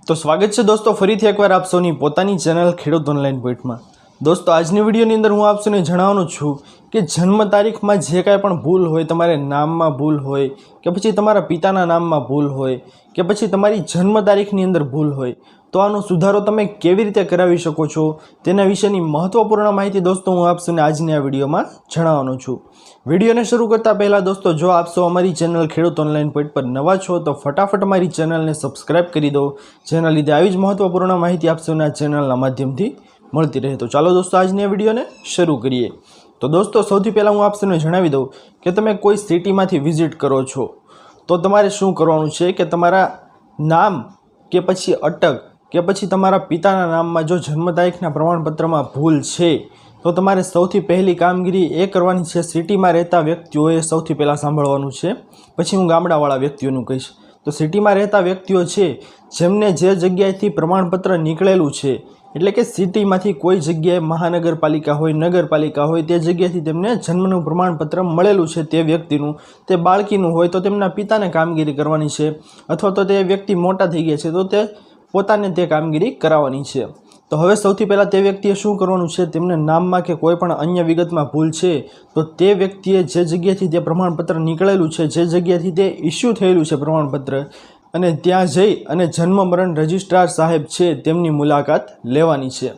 तो स्वागत है दोस्तों फरीथी एकवार आप सौनी पोतानी चेनल खेडूत ऑनलाइन पॉइंट में। दोस्तों आजनी वीडियोनी अंदर हूँ आपने जणाववानो छूं कि जन्म तारीख में जे कांई पण भूल होय, तमारे नाम में भूल होय के पछी तमारा पिताना नाम में भूल होय के पछी तमारी जन्म तारीखनी अंदर भूल होय तो आनो सुधारो तमे केवी रीते करावी शको छो तेना विशेनी महत्वपूर्ण माहिती दोस्तों हूँ आपने आजनी आ विडियो में जणाववानो छूं। विडियो ने शुरू करता पहला दोस्तों जो आप सौ अमरी चेनल खेडूत ऑनलाइन पॉइंट पर नवा छो तो फटाफट अमरी चेनल ने सब्सक्राइब करी दो, जेना लीधे आवी ज महत्वपूर्ण माहिती आप सौना चेनलना माध्यमथी मळती रहे। तो चलो दोस्तों आजनी विडियो ने शुरू करिए। तो दोस्तों सौथी पहला हूँ आप सौने जणावी दऊं कि तमे कोई सिटीमांथी विजिट करो छो तो तमारे शुं करवानुं छे कि तमारा नाम के पछी अटक के पछी तमारा पिताना नाम में जो जन्म तारीखना प्रमाणपत्र में भूल छे तो तमारे सौथी पहली कामगीरी ए करवानी छे। सिटी में रहता व्यक्तिओए सौथी पहला सांभळवानुं छे, पछी हूँ गामडावाळा व्यक्तिओनुं कहीश। तो सिटी में रहता व्यक्तिओ छे जेमने जे जग्याएथी प्रमाणपत्र निकळेलुं छे एटले के सिटी मांथी कोई जग्याए महानगरपालिका होय नगरपालिका होय ते जग्याएथी तेमने जन्मनुं प्रमाणपत्र मळेलुं छे ते व्यक्तिनुं ते बाळकीनुं होय तो तेमना पिताने कामगीरी करवानी छे, अथवा तो ते व्यक्ति मोटा थई गया छे तो ते पोताने ते कामगीरी कराववानी छे। तो हवे सौथी पहला ते व्यक्तिए शुं करवानुं छे, तेमने नाममां के कोईपण अन्य विगतमां भूल छे तो ते व्यक्तिए जे जग्याएथी ते प्रमाणपत्र निकळेलुं छे, जे जग्याएथी ते इश्यू थयेलुं छे प्रमाणपत्र, अने त्यां जई अने जन्म मरण रजिस्ट्रार साहेब छे तेमनी मुलाकात लेवानी छे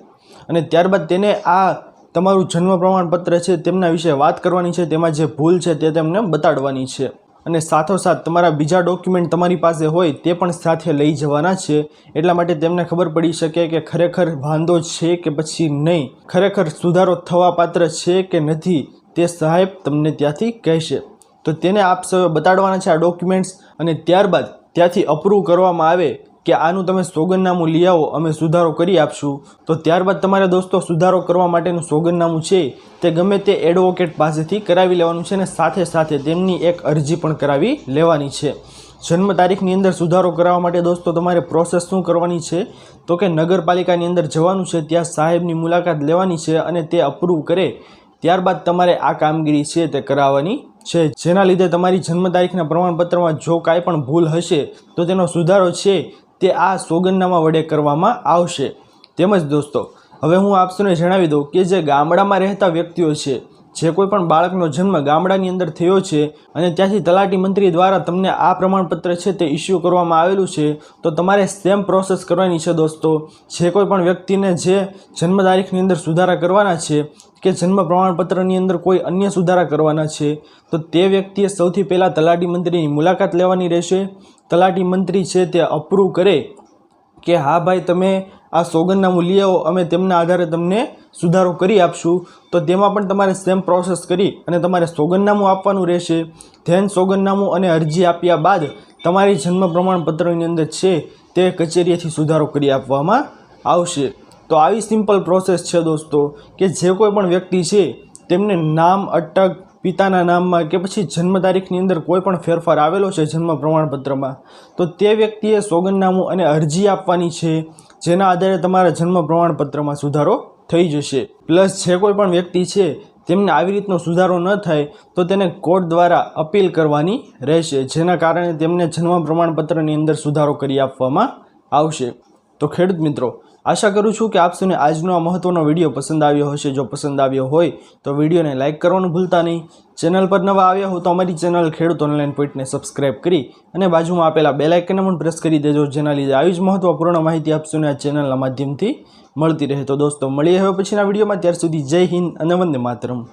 अने त्यारबाद तेने आ तमारुं जन्म प्रमाणपत्र छे तेमना विषे वात करवानी छे, तेमां जे भूल छे ते तेमने बताडवानी छे अने साथोसाथ तमारा बीजा डॉक्यूमेंट तमारी पासे होय ते पण साथे लई जवाना छे, एटला माटे तेमने खबर पड़ी शके के खरेखर वांधो छे के पछी नहीं, खरेखर सुधारो थवा पात्र छे के नथी ते साहेब तमने त्यांथी कहेशे। तो तेने आप सौए बताडवाना छे आ डॉक्यूमेंट्स अने त्यारबाद त्यांथी अप्रूव करवामां आवे कि आनुं तमे सोगंदनामुं लई आवो अमे सुधारो करी आपशुं। तो त्यारबाद तमारे दोस्तों सुधारो करवा माटेनुं सोगंदनामुं छे ते गमे ते एडवोकेट पासेथी करावी लेवानुं छे अने साथे साथे तेमनी एक अरजी पण करावी लेवानी छे। जन्म तारीखनी अंदर सुधारो करावा माटे दोस्तों तमारे प्रोसेस शुं करवानी छे तो के नगरपालिकानी अंदर जवानुं छे, त्यां साहेबनी मुलाकात लेवानी छे अने ते अप्रूव करे त्यारबाद तमारे आ कामगीरी छे ते कराववानी छे, जेना लीधे तमारी जन्म तारीखना प्रमाणपत्रमां जो कांई पण भूल हशे तो तेनो सुधारो छे ते आ सोगंदनामा वडे करवामां आवशे। तेमज दोस्तों हवे हूँ आपने जणावी दऊं कि जे गामडामां रहता व्यक्तिओ छे, जे कोईपण बाळकनो जन्म गामडानी अंदर थयो छे अने त्यांथी तलाटी मंत्री द्वारा तमने आ प्रमाणपत्र छे ते इश्यू करवामां आवेलुं छे तो तमारे सेम प्रोसेस करवानी छे दोस्तों। जे कोईपण व्यक्तिने जे जन्म तारीखनी अंदर सुधारा करवाना छे के जन्म प्रमाणपत्रनी अंदर कोई अन्य सुधारा करवाना छे तो ते व्यक्तिए सौथी पहला तलाटी मंत्रीनी मुलाकात लेवानी रहेशे। तलाटी मंत्री छे ते अप्रूव करे कि हाँ भाई तमे आ सोगंदनामुं लई आवो अमे तेमना आधारे तमने सुधारो करी आपशुं, तो तेमां पण तमारे सेम प्रोसेस करी अने तमारे सोगंदनामुं आपवानुं रहेशे। धेन सोगंदनामुं अने अरजी आप्या बाद तमारी जन्म प्रमाणपत्रनी अंदर छे ते कचेरीएथी सुधारो करी आपवामां आवशे। तो आवी सिंपल प्रोसेस छे दोस्तों कि जे कोईपण व्यक्ति छे तेमने नाम अटक पिताना नाम में के पछी जन्म तारीखनी अंदर कोईपण फेरफार आवेलो छे जन्म प्रमाणपत्र में तो ते व्यक्तिए सोगंदनामुं अने अरजी आपवानी छे, जेना आधारे तमारा जन्म प्रमाणपत्र में सुधारो थई जशे। प्लस जे कोईपण व्यक्ति छे तेमने आवी रीतनो सुधारो न थाय तो तेने कोर्ट द्वारा अपील करवानी रहेशे, जेना कारणे तेमने जन्म प्रमाणपत्रनी अंदर सुधारो करी आपवामां आवशे। तो खेडूत मित्रों आशा करूँ छूँ कि आप सौने आजनो आ महत्वनो विडियो पसंद आव्यो हशे। जो पसंद आव्यो होय तो विडियो ने लाइक करवानुं भूलता नहीं। चेनल पर नवा आव्या हो तो अमरी चेनल खेडूत ऑनलाइन पॉइंट ने सब्सक्राइब करी अने बाजुमां आपेला बेल आइकन पण प्रेस करी देजो, जेना लीधे आवी ज महत्वपूर्ण माहिती आप सौने आ चेनलना माध्यमथी मळती रहे। तो दोस्तों मळीए हवे पछीना विडियोमां, त्यार सुधी जय हिंद अने वंदे मातरम।